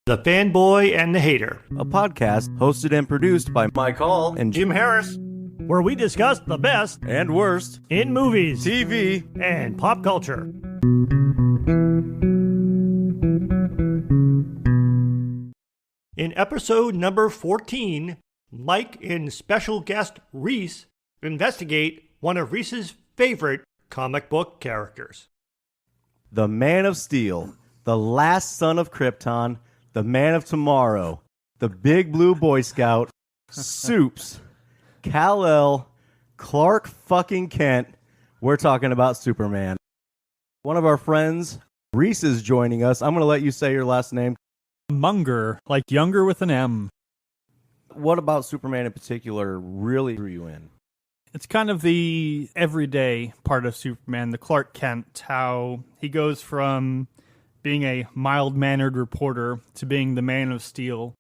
The Fanboy and the Hater, a podcast hosted and produced by Mike Hall and Jim Harris, where we discuss the best and worst in movies, TV, and pop culture. In episode number 14, Mike and special guest Reese investigate one of Reese's favorite comic book characters. the Man of Steel, the last son of Krypton, the Man of Tomorrow, the Big Blue Boy Scout, Soups, Kal-El, Clark fucking Kent. We're talking about Superman. One of our friends, Reese, is joining us. I'm going to let you say your last name. Munger, like younger with an M. What about Superman in particular really drew you in? It's kind of the everyday part of Superman, the Clark Kent, how he goes from being a mild-mannered reporter to being the Man of Steel.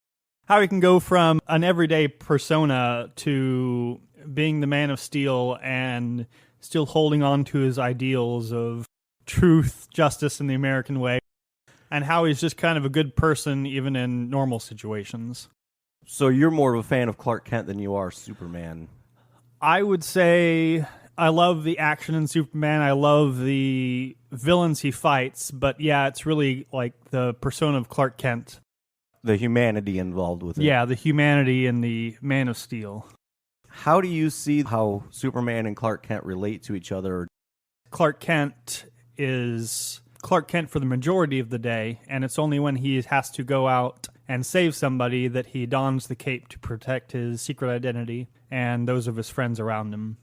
How he can go from an everyday persona to being the Man of Steel and still holding on to his ideals of truth, justice, and the American way. And how he's just kind of a good person even in normal situations. So you're more of a fan of Clark Kent than you are Superman. I would say I love the action in Superman. I love the villains he fights. But yeah, it's really like the persona of Clark Kent. The humanity involved with it. Yeah, the humanity and the Man of Steel. How do you see how Superman and Clark Kent relate to each other? Clark Kent is Clark Kent for the majority of the day, and it's only when he has to go out and save somebody that he dons the cape to protect his secret identity and those of his friends around him.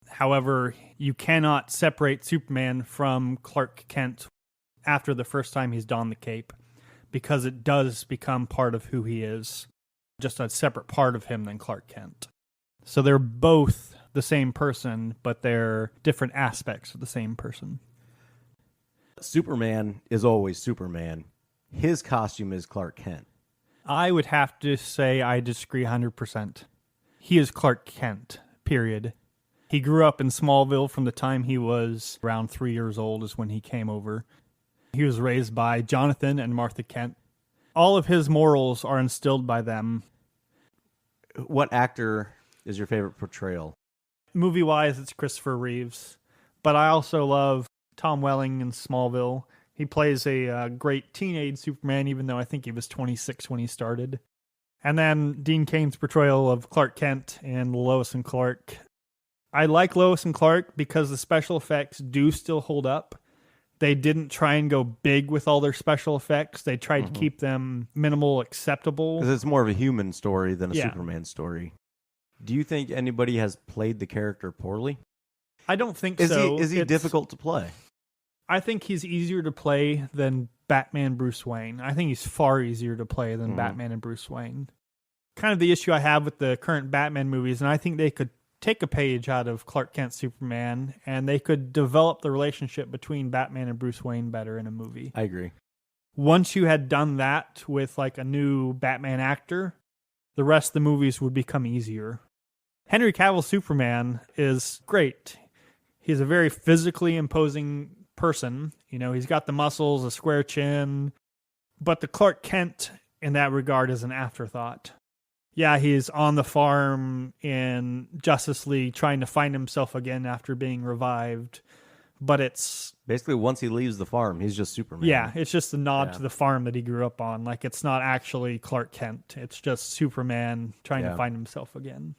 However, you cannot separate Superman from Clark Kent after the first time he's donned the cape, because it does become part of who he is, just a separate part of him than Clark Kent. So they're both the same person, but they're different aspects of the same person. Superman is always Superman. His costume is Clark Kent. I would have to say I disagree 100%. He is Clark Kent, period. He grew up in Smallville from the time he was around 3 years old is when he came over. He was raised by Jonathan and Martha Kent. All of his morals are instilled by them. What actor is your favorite portrayal? Movie-wise, it's Christopher Reeves. But I also love Tom Welling in Smallville. He plays a great teenage Superman, even though I think he was 26 when he started. And then Dean Cain's portrayal of Clark Kent in Lois and Clark. I like Lois and Clark because the special effects do still hold up. They didn't try and go big with all their special effects. They tried to keep them minimal, acceptable. Because it's more of a human story than a Superman story. Do you think anybody has played the character poorly? I don't think so. Is he difficult to play? I think he's easier to play than Batman Bruce Wayne. I think he's far easier to play than Batman and Bruce Wayne. Kind of the issue I have with the current Batman movies, and I think they could take a page out of Clark Kent Superman, and they could develop the relationship between Batman and Bruce Wayne better in a movie. I agree. Once you had done that with like a new Batman actor, the rest of the movies would become easier. Henry Cavill Superman is great. He's a very physically imposing person. You know, he's got the muscles, a square chin, but the Clark Kent in that regard is an afterthought. Yeah, he's on the farm in Justice League trying to find himself again after being revived, but it's... Basically, once he leaves the farm, he's just Superman. Yeah, it's just a nod to the farm that he grew up on. Like, it's not actually Clark Kent. It's just Superman trying to find himself again.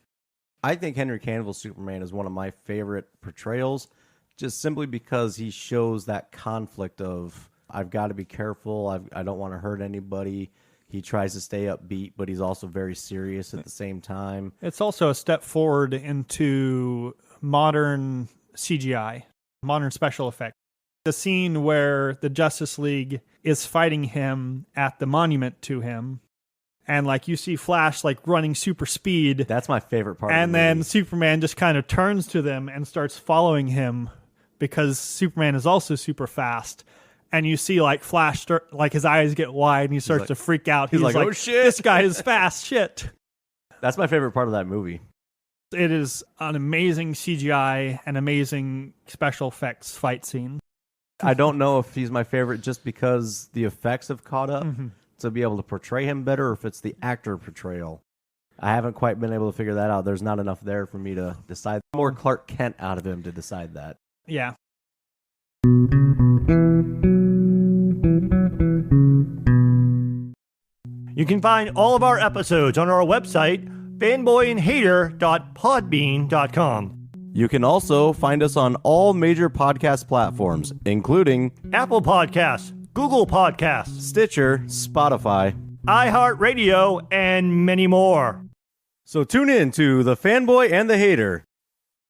I think Henry Cavill's Superman is one of my favorite portrayals, just simply because he shows that conflict of, I've got to be careful, I don't want to hurt anybody. He tries to stay upbeat, but he's also very serious at the same time. It's also a step forward into modern CGI, modern special effects. The scene where the Justice League is fighting him at the monument to him, and like you see Flash like running super speed. That's my favorite part. And then Superman just kind of turns to them and starts following him because Superman is also super fast. And you see like Flash start, like his eyes get wide and he starts to freak out. He's like, oh shit, this guy is fast, shit. That's my favorite part of that movie. It is an amazing CGI and amazing special effects fight scene. I don't know if he's my favorite just because the effects have caught up, to be able to portray him better, or if it's the actor portrayal. I haven't quite been able to figure that out. There's not enough there for me to decide. More Clark Kent out of him to decide that. Yeah. You can find all of our episodes on our website, fanboyandhater.podbean.com. You can also find us on all major podcast platforms, including Apple Podcasts, Google Podcasts, Stitcher, Spotify, iHeartRadio, and many more. So tune in to The Fanboy and the Hater